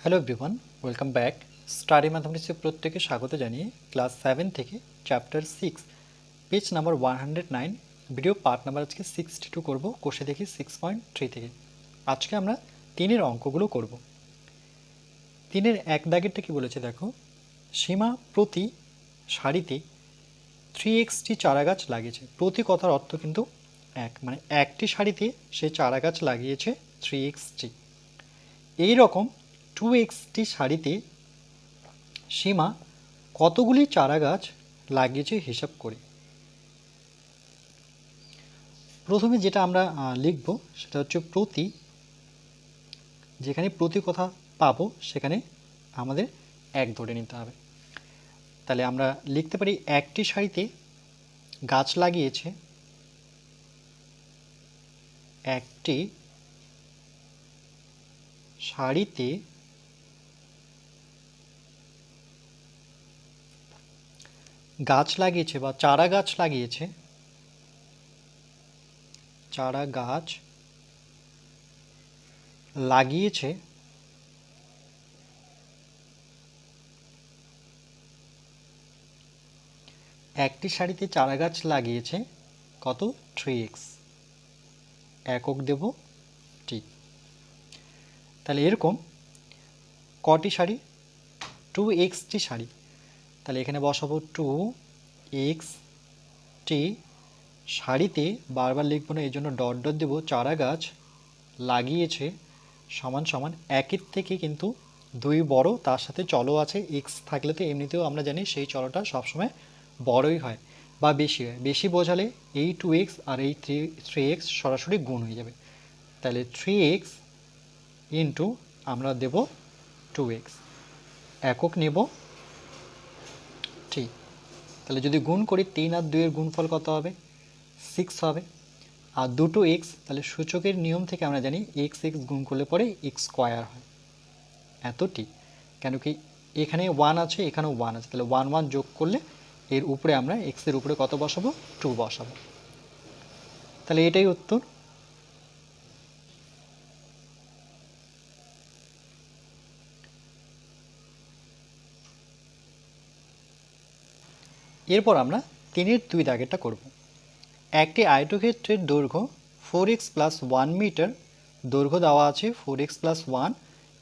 Hello everyone, welcome back. Study ম্যাথমেটিক্সে প্রত্যেকে স্বাগত জানিয়ে ক্লাস 7 থেকে chapter 6 page number 109 video part number আজকে 62 করব। কোষে দেখি 6.3 থেকে। আজকে আমরা তিনের অঙ্কগুলো করব। তিনের এক দাগেরটা কি বলেছে দেখো, সীমা প্রতি সারিতে 3xটি চারা গাছ লাগিয়েছে। প্রতি কথার অর্থ কিন্তু এক, মানে একটি সারিতে সে চারা গাছ লাগিয়েছে 3xটি। এই রকম 2xটি সারিতে সীমা কতগুলি চারা গাছ লাগিয়েছে হিসাব করে। প্রথমে যেটা আমরা লিখব সেটা হচ্ছে প্রতি, যেখানে প্রতি কথা পাবো সেখানে আমাদের এক ধরে নিতে হবে। তাহলে আমরা লিখতে পারি একটি সারিতে গাছ লাগিয়েছে, একটি সারিতে গাছ লাগিয়েছে বা চারা গাছ লাগিয়েছে, চারা গাছ লাগিয়েছে একটি সারিতে চারা গাছ লাগিয়েছে কত, 3x, একক দেব ঠিক। তাহলে এরকম কটি সারি, 2xটি সারি। তাহলে এখানে বসাবো 2xটি সারিতে, বারবার লিখবো না এই জন্য ডট ডট দেবো, চারা গাছ লাগিয়েছে সমান সমান একের থেকে কিন্তু দুই বড়, তার সাথে চলও আছে। এক্স থাকলে তো এমনিতেও আমরা জানি সেই চলটা সবসময় বড়ই হয় বা বেশি হয়। বেশি বোঝালে এই 2x আর এই 3x সরাসরি গুণ হয়ে যাবে। তাহলে 3x ইন্টু আমরা দেব 2x, একক নেব ঠিক। তাহলে যদি গুণ করি 3 আর 2 এর গুণফল কত হবে, 6 হবে। আর দুটো এক্স, তাহলে সূচকের নিয়ম থেকে আমরা জানি এক্স এক্স গুণ করলে পরে এক্স স্কোয়ার হয়, এতটি। কেন কি এখানে 1 আছে, এখানেও 1 আছে, তাহলে 1 1 যোগ করলে এর উপরে আমরা এক্সের উপরে কত বসাবো, 2 বসাবো। তাহলে এটাই উত্তর। এরপর আমরা 3-এর 2 দাগেরটা করব। একটি আয়তক্ষেত্রের দৈর্ঘ্য 4x প্লাস 1 মিটার, দৈর্ঘ্য দেওয়া আছে 4x প্লাস 1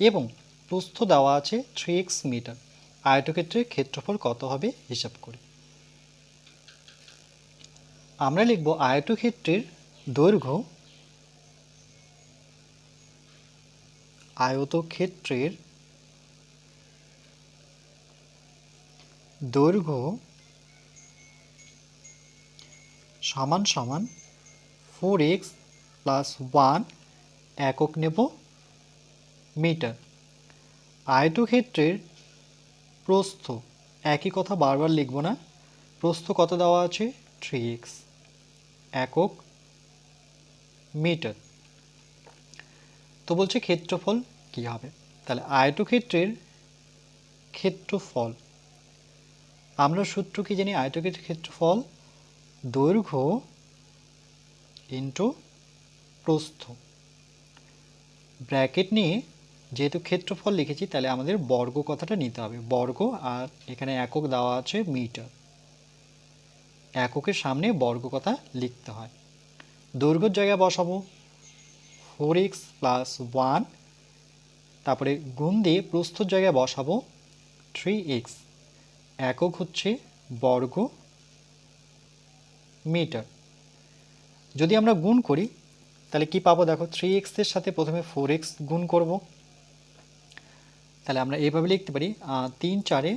এবং প্রস্থ দেওয়া আছে 3x মিটার। আয়তক্ষেত্রের ক্ষেত্রফল কত হবে হিসাব করি। আমরা লিখব আয়তক্ষেত্রের দৈর্ঘ্য, আয়তক্ষেত্রের দৈর্ঘ্য সমান সমান 4x প্লাস 1, একক নেব মিটার। আয়তক্ষেত্রের প্রস্থ, একই কথা বারবার লিখব না, প্রস্থ কত দেওয়া আছে 3x, একক মিটার। তো বলছে ক্ষেত্রফল কি হবে। তাহলে আয়তক্ষেত্রের ক্ষেত্রফল, আমরা সূত্র কি জানি, আয়তক্ষেত্রের ক্ষেত্রফল দৈর্ঘ্য ইন্টু প্রস্থ, ব্র্যাকেট নিয়ে যেহেতু ক্ষেত্রফল লিখেছি তাহলে আমাদের বর্গ কথাটা নিতে হবে, বর্গ। আর এখানে একক দেওয়া আছে মিটার, এককের সামনে বর্গ কথা লিখতে হয়। দৈর্ঘ্যের জায়গায় বসাবো 4x প্লাস 1, তারপরে গুণ দিয়ে প্রস্থর জায়গায় বসাবো 3x, একক হচ্ছে বর্গ মিটার। যদি আমরা গুণ করি তাহলে কি পাবো দেখো, 3x এর সাথে প্রথমে 4x গুণ করব। তাহলে আমরা এইভাবে লিখতে পারি 3 4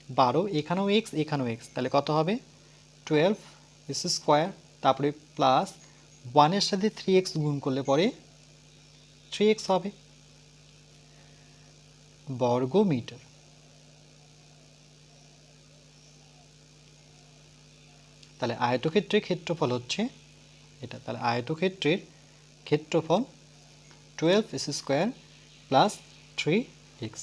12, এখানেও x এখানেও x, তাহলে কত হবে 12 স্কোয়ার, তারপরে প্লাস 1 এর সাথে 3x গুণ করলে পরে 3x হবে বর্গ মিটার। তাহলে আয়তক্ষেত্রের ক্ষেত্রফল হচ্ছে এটা। তাহলে আয়তক্ষেত্রের ক্ষেত্রফল 12 স্কোয়ার প্লাস 3x।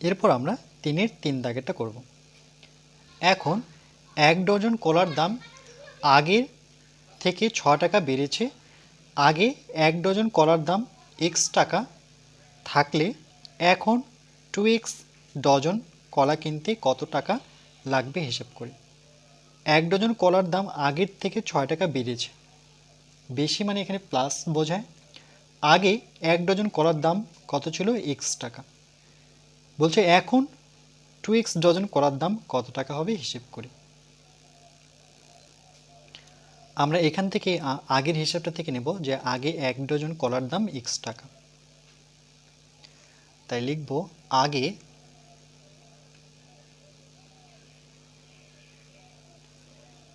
এরপর আমরা 3-এর 3 দাগেরটা করব। এখন 1 ডজন কলার দাম আগের থেকে 6 টাকা বেড়েছে। আগে 1 ডজন কলার দাম x টাকা থাকলে এখন 2x ডজন কলা কিনতে কত টাকা লাগবে হিসেব করি। 1 ডজন কলার দাম আগের থেকে 6 টাকা বেড়েছে। বেশি মানে এখানে প্লাস বোঝায়। আগে 1 ডজন কলার দাম কত ছিল? x টাকা। বলছে এখন 2x ডজন কলার দাম কত টাকা হবে হিসেব করি। আমরা এখান থেকে আগের হিসাবটা থেকে নেব যে আগে 1 ডজন কলার দাম x টাকা। তাই লিখব আগে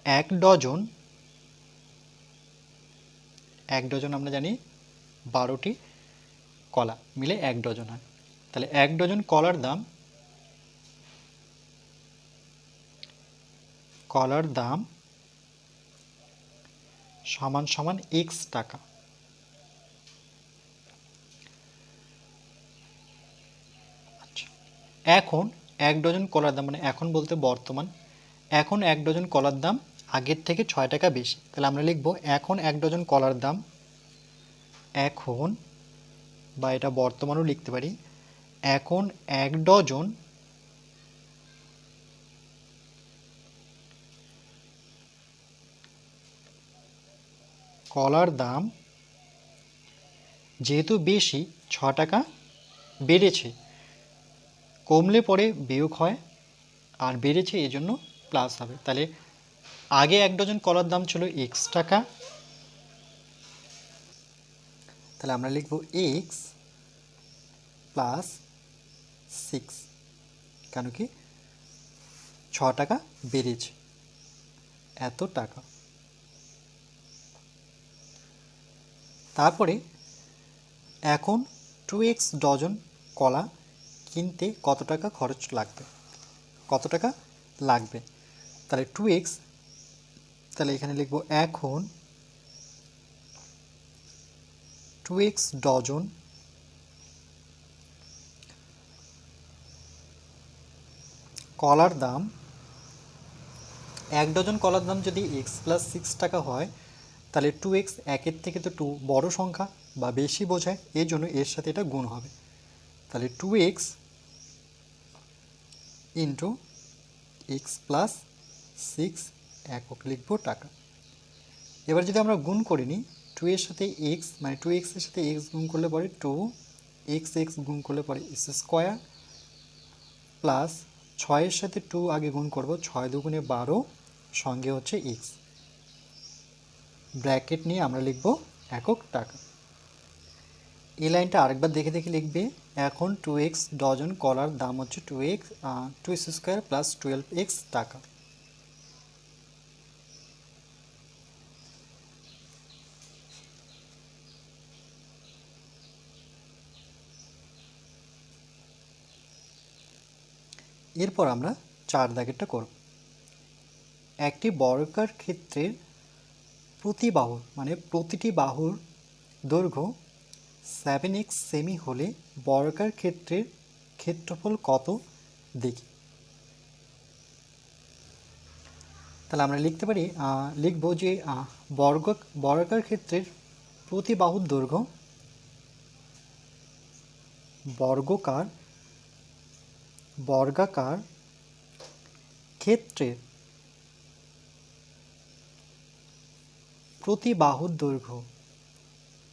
1 ডজন, 1 ডজন আমরা জানি 12টি কলা মিলে 1 ডজন হয়। তাহলে 1 ডজন কলার দাম সমান সমান x টাকা। আচ্ছা, এখন 1 ডজন কলার দাম মানে এখন বলতে বর্তমান, এখন 1 ডজন কলার দাম আগের থেকে 6 টাকা বেশি। তাহলে আমরা লিখব এখন 1 ডজন কলার দাম, এখন বা এটা বর্তমানও লিখতে পারি, এখন 1 ডজন কলার দাম যেহেতু বেশি 6 টাকা বেড়েছে, কমলে পরে বিয়োগ হয় আর বেড়েছে এই জন্য প্লাস হবে। তাহলে আগে 1 ডজন কলার দাম ছিল x টাকা, তাহলে আমরা লিখব x প্লাস 6, কেন কি 6 টাকা বেড়েছে এত টাকা। তারপরে এখন 2x ডজন কলা কিনতে কত টাকা খরচ লাগবে, কত টাকা লাগবে। তাহলে 2x, তাহলে এখানে লিখব এখন 2x ডজন কলার দাম, 1 ডজন কলার দাম যদি x প্লাস 6 টাকা হয় তাহলে 2x একের থেকে তো 2 বড় সংখ্যা বা বেশি বোঝায়, এই জন্য এর সাথে এটা গুণ হবে। তাহলে 2x ইন্টু x প্লাস 6 একক লিখব টাকা। এবার যদি আমরা গুণ করে নিই 2 এর সাথে x, মানে 2x এর সাথে x গুণ করলে পরে 2x গুণ করলে পরে x স্কোয়ার প্লাস 6 এর সাথে 2 আগে গুণ করব, 6 দুগুণে 12 সঙ্গে হচ্ছে x, ব্র্যাকেট নিয়ে আমরা লিখব একক টাকা। এই লাইনটা আরেকবার দেখে দেখে লিখবে, এখন 2x ডজন কলার দাম হচ্ছে 2x স্কোয়ার প্লাস 12x টাকা। এরপর আমরা 4 দাগেরটা করব। একটি বর্গাকার ক্ষেত্রের প্রতি বাহুর মানে প্রতিটি বাহুর দৈর্ঘ্য 7x সেমি হলে বর্গাকার ক্ষেত্রের ক্ষেত্রফল কত দেখি। তাহলে আমরা লিখতে পারি, লিখব যে বর্গাকার ক্ষেত্রের প্রতি বাহুর দৈর্ঘ্য, বর্গাকার ক্ষেত্রের প্রতি বাহুর দৈর্ঘ্য,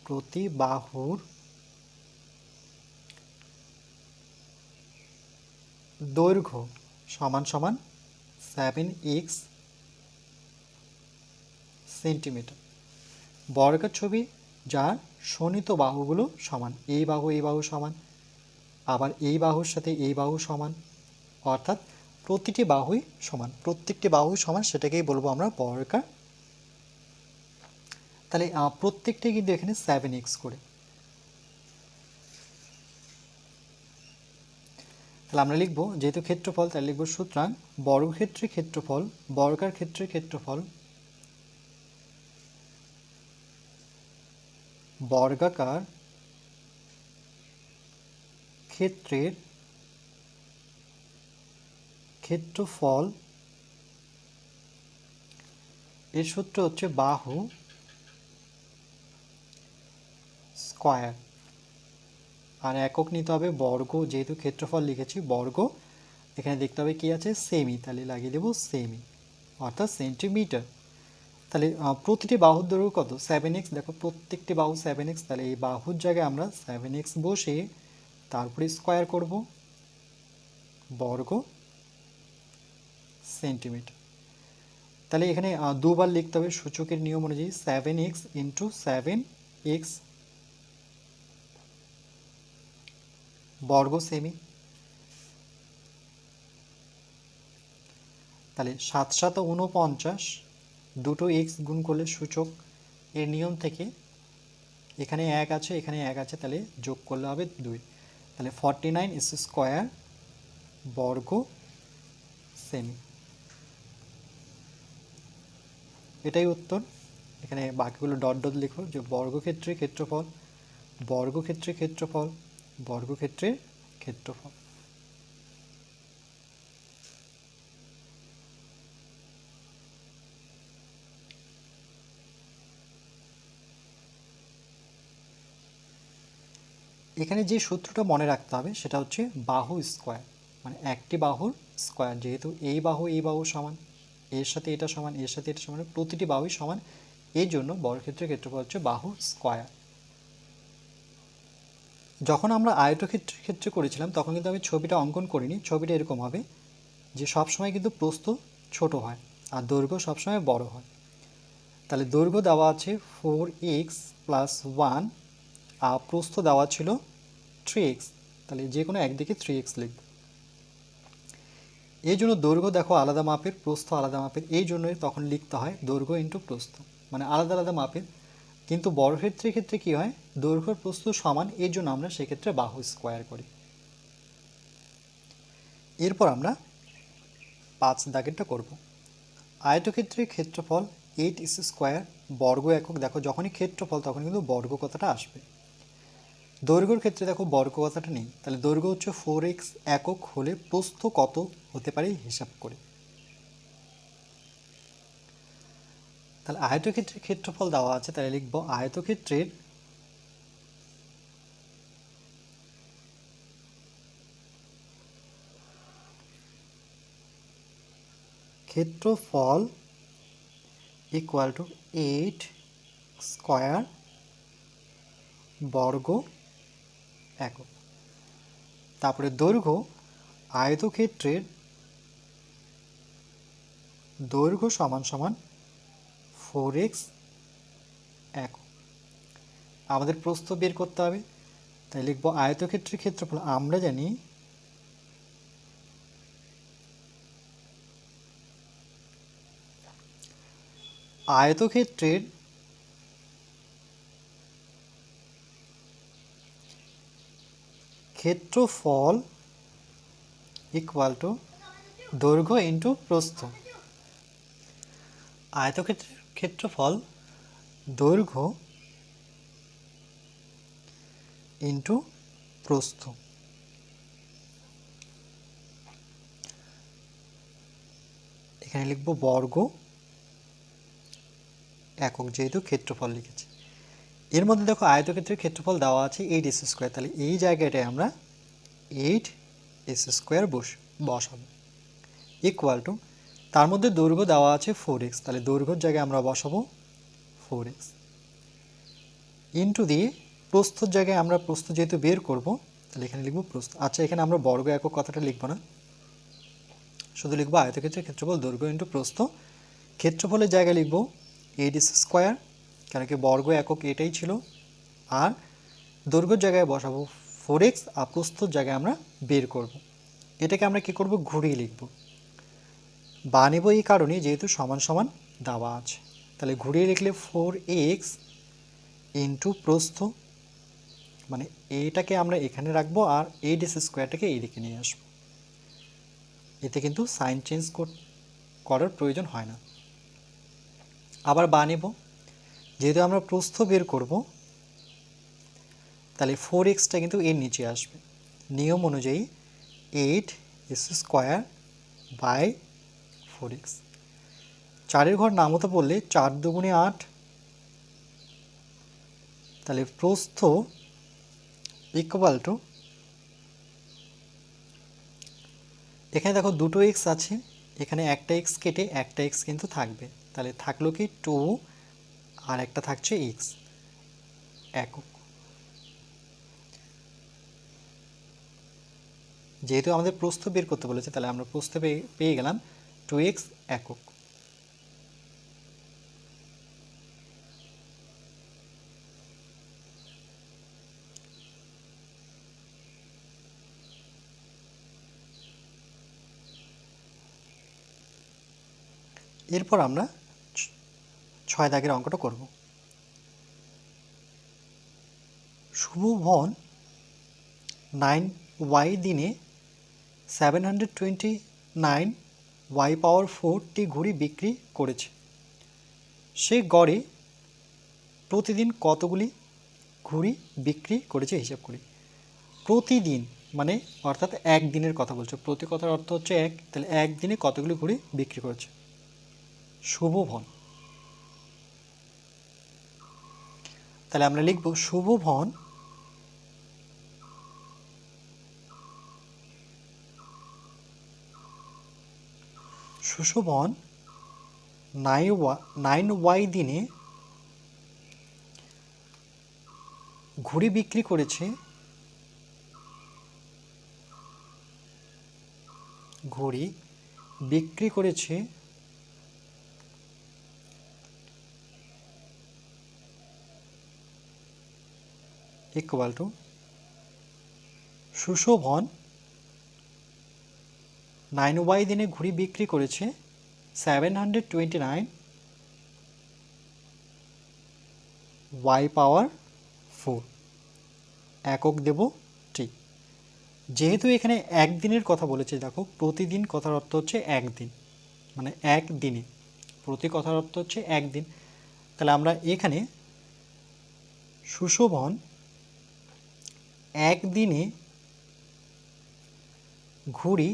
প্রতি বাহুর দৈর্ঘ্য সমান সমান 7x সেন্টিমিটার। বর্গাকার ছবি যার শোণিত বাহুগুলো সমান, এই বাহু সমান, আবার এই বাহুর সাথে এই বাহু সমান, অর্থাৎ প্রতিটি বাহুই সমান, প্রত্যেকটি বাহুই সমান, সেটাকেই বলবো আমরা বর্গাকার। তাহলে প্রত্যেকটাই কিন্তু এখানে 7x করে। তাহলে আমরা লিখব যেহেতু ক্ষেত্রফল, তাহলে লিখব সুতরাং বর্গক্ষেত্রের ক্ষেত্রফল, বর্গাকার ক্ষেত্রের ক্ষেত্রফল, বর্গাকার ক্ষেত্রের ক্ষেত্রফল এর সূত্র হচ্ছে বাহু স্কয়ার, আর একক নিতে হবে বর্গ, যেহেতু ক্ষেত্রফল লিখেছি বর্গ, এখানে দেখতে হবে কি আছে সেমি, তাহলে লাগিয়ে দেবো সেমি অর্থাৎ সেন্টিমিটার। তাহলে প্রতিটি বাহুর দৈর্ঘ্য কত 7x, দেখো প্রত্যেকটি বাহু 7x, তাহলে এই বাহুর জায়গায় আমরা 7x বসে তারপরে স্কয়ার করব বর্গ সেন্টিমিটার। তাহলে এখানে দুবার লিখতে হবে সূচকের নিয়ম অনুযায়ী 7x ইন্টু 7x বর্গ সেমি। তাহলে 7 7 49, দুটো এক্স গুণ করলে সূচক এর নিয়ম থেকে এখানে 1 আছে এখানে 1 আছে, তাহলে যোগ করলে হবে 2, তাহলে 49 স্কয়ার বর্গ সেমি, এটাই উত্তর। এখানে বাকিগুলো ডট ডট লিখো যে বর্গক্ষেত্রের ক্ষেত্রফল, বর্গক্ষেত্রের ক্ষেত্রফল, বর্গক্ষেত্রের ক্ষেত্রফল। এখানে যে সূত্রটা মনে রাখতে হবে সেটা হচ্ছে বাহু স্কয়ার, মানে একটি বাহুর স্কয়ার, যেহেতু এই বাহু সমান, এর সাথে এটা সমান, এর সাথে এটা সমান, প্রতিটি বাহুই সমান, এই জন্য বর্গক্ষেত্রের ক্ষেত্রফল হচ্ছে বাহু স্কয়ার। যখন আমরা আয়তক্ষেত্রের ক্ষেত্রে করেছিলাম তখন কিন্তু আমি ছবিটা অঙ্কন করিনি, ছবিটা এরকম হবে যে সবসময় কিন্তু প্রস্থ ছোট হয় আর দৈর্ঘ্য সবসময় বড় হয়। তাহলে দৈর্ঘ্য দেওয়া আছে 4x + 1 আর প্রস্থ দেওয়া ছিল 3x, তাহলে যে কোনো একদিকে 3x লিখব। এই জন্য দৈর্ঘ্য দেখো আলাদা মাপের, প্রস্থ আলাদা মাপের, এই জন্যই তখন লিখতে হয় দৈর্ঘ্য ইন্টু প্রস্থ, মানে আলাদা আলাদা মাপের। কিন্তু বর্গক্ষেত্রের ক্ষেত্রে কি হয়, দৈর্ঘ্য প্রস্থ সমান, এর জন্য আমরা সেক্ষেত্রে বাহু স্কয়ার করি। এরপর আমরা 5 দাগেরটা করব। আয়তক্ষেত্রের ক্ষেত্রফল 8 স্কয়ার বর্গ একক, দেখো যখনই ক্ষেত্রফল তখন কিন্তু বর্গ কথাটা আসবে। দৈর্ঘ্যের ক্ষেত্রে দেখো বর্গ কথাটা নেই, তাহলে দৈর্ঘ্য হচ্ছে 4x একক হলে প্রস্থ কত হতে পারে হিসাব করে। তাহলে আয়তক্ষেত্রের ক্ষেত্রফল দেওয়া আছে, তাহলে লিখব আয়তক্ষেত্রের ক্ষেত্রফল ইকুয়াল টু 8 স্কয়ার বর্গ একক। তারপরে দৈর্ঘ্য, আয়তক্ষেত্রের দৈর্ঘ্য সমান সমান 4x একক। আমাদের প্রস্থ বের করতে হবে, তাই লিখব আয়তক্ষেত্রের ক্ষেত্রফল, আমরা জানি আয়তক্ষেত্রের ক্ষেত্রফল ইকুয়াল টু দৈর্ঘ্য ইন্টু প্রস্থ। আয়তক্ষেত্রের ক্ষেত্রফল দৈর্ঘ্য ইন্টু প্রস্থ। এখানে লিখব বর্গ একক, যেহেতু ক্ষেত্রফল লিখেছি। এর মধ্যে দেখো আয়তক্ষেত্রের ক্ষেত্রফল দেওয়া আছে 8s স্কয়ার, তাহলে এই জায়গাটায় আমরা 8s স্কয়ার বসাবো ইকুয়াল টু, তার মধ্যে দৈর্ঘ্য দেওয়া আছে 4x, তাহলে দৈর্ঘ্যের জায়গায় আমরা বসাবো 4x ইন্টু দিয়ে প্রস্থর জায়গায় আমরা প্রস্থ যেহেতু বের করব তাহলে এখানে লিখব প্রস্থ। আচ্ছা, এখানে আমরা বর্গ একক কথাটা লিখব না, শুধু লিখবো আয়তক্ষেত্রের ক্ষেত্রফল দৈর্ঘ্য ইন্টু প্রস্থ। ক্ষেত্রফলের জায়গায় লিখব 8s স্কয়ার, কারণ কি বর্গ একক এটাই ছিল, আর দৈর্ঘ্যের জায়গায় বসাবো 4x আর প্রস্থর জায়গায় আমরা বের করব। এটাকে আমরা কি করব, ঘুরিয়ে লিখব, বা নেব এই কারণে যেহেতু সমান সমান দেওয়া আছে, তাহলে ঘুরিয়ে লিখলে 4x ইন্টু প্রস্থ, মানে এইটাকে আমরা এখানে রাখবো আর 8s স্কয়ারটাকে এইদিকে নিয়ে আসবো, এতে কিন্তু সাইন চেঞ্জ করার প্রয়োজন হয় না। আবার বা নেব, যেহেতু আমরা প্রস্থ বের করব তাহলে 4xটা কিন্তু এর নিচে আসবে, নিয়ম অনুযায়ী 8s স্কয়ার বাই 4x। 4-এর ঘর নামতা বললে 4 দুগুণে 8, তাহলে প্রস্থ ইকুয়াল টু, এখানে দেখো দুটো এক্স আছে, এখানে একটা এক্স কেটে একটা এক্স কিন্তু থাকবে, তাহলে থাকলো কি 2 আর একটা থাকছে এক্স একক। যেহেতু আমাদের প্রস্থ বের করতে বলেছে তাহলে আমরা প্রস্থ পেয়ে গেলাম 2x একক। এরপর আমরা 6 দাগের অঙ্কটা করব। শুভভন 9y দিনে 729 y পাওয়ার 4টি ঘুড়ি বিক্রি করেছে। সে গড়ে প্রতিদিন কতগুলি ঘুড়ি বিক্রি করেছে হিসাব করি। প্রতিদিন মানে অর্থাৎ একদিনের কথা বলছে, প্রতি কথার অর্থ হচ্ছে এক, তাহলে একদিনে কতগুলি ঘুড়ি বিক্রি করেছে। শুভভন, তাহলে আমরা লিখব শুভভন সুশোভন 9y দিনে ঘুড়ি বিক্রি করেছে, ঘুড়ি বিক্রি করেছে ইকুয়াল টু সুশোভন 9y দিনে ঘুড়ি বিক্রি করেছে 729 y পাওয়ার 4 একক দেব ঠিক। যেহেতু এখানে একদিনের কথা বলেছে, দেখো প্রতিদিন কথার অর্থ হচ্ছে একদিন, মানে একদিনে, প্রতি কথার অর্থ হচ্ছে একদিন, তাহলে আমরা এখানে সুশোভন একদিনে ঘুড়ি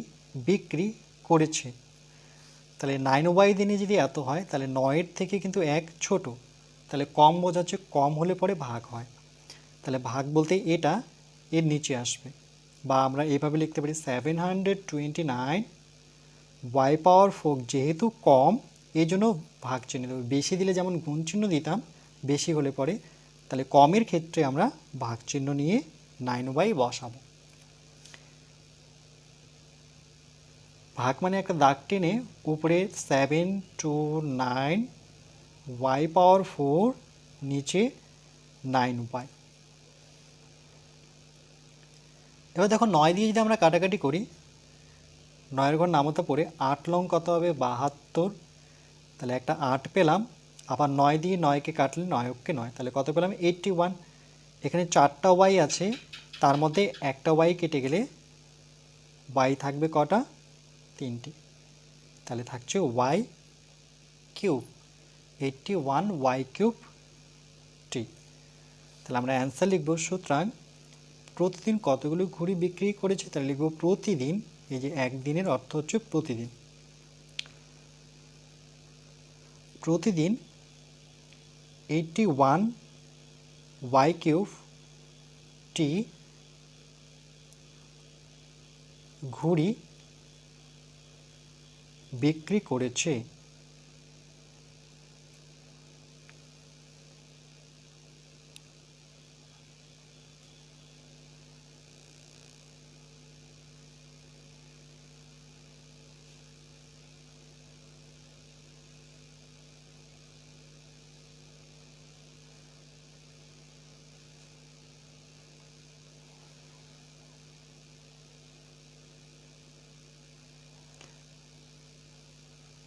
বিক্রি করেছে, তাহলে 9y দিনে যদি এত হয় তাহলে 9-এর থেকে কিন্তু 1 ছোট, তাহলে কম বোঝাচ্ছে, কম হলে পরে ভাগ হয়, তাহলে ভাগ বলতে এটা এর নিচে আসবে, বা আমরা এভাবে লিখতে পারি 729 y পাওয়ার 4, যেহেতু কম এই জন্য ভাগ চিহ্ন দেবো, বেশি দিলে যেমন গুণ চিহ্ন দিতাম বেশি হলে পরে, তাহলে কমের ক্ষেত্রে আমরা ভাগ চিহ্ন নিয়ে 9y বসাবো। ভাগ মানে একটা দাগ টেনে উপরে 729 y পাওয়ার 4 নিচে 9y। এবার দেখো 9 দিয়ে যদি আমরা কাটাকাটি করি, 9-এর ঘর নামতা পড়ে 8 লং কত হবে 72, তাহলে একটা 8 পেলাম, আবার 9 দিয়ে 9কে কাটলে 9 9, তাহলে কত পেলাম 81। এখানে 4টা y আছে, তার মধ্যে একটা y কেটে গেলে y থাকবে কটা 3টি, তাহলে থাকছে y কিউব 81 y কিউব টি। তাহলে আমরা অ্যান্সার লিখব, সুতরাং প্রতিদিন কতগুলো ঘুড়ি বিক্রি করেছে, তাহলে লিখব প্রতিদিন, এই যে একদিনের অর্থ হচ্ছে প্রতিদিন, প্রতিদিন 81 y কিউব টি ঘুড়ি বিক্রি করেছে।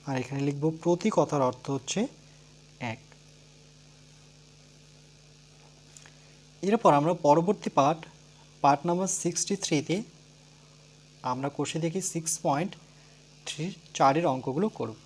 আর এখানে লিখব প্রতি কথার অর্থ হচ্ছে এক। এরপর আমরা পরবর্তী পার্ট নাম্বার 63-তে আমরা কষে দেখি 6.3 4-এর অঙ্কগুলো করব।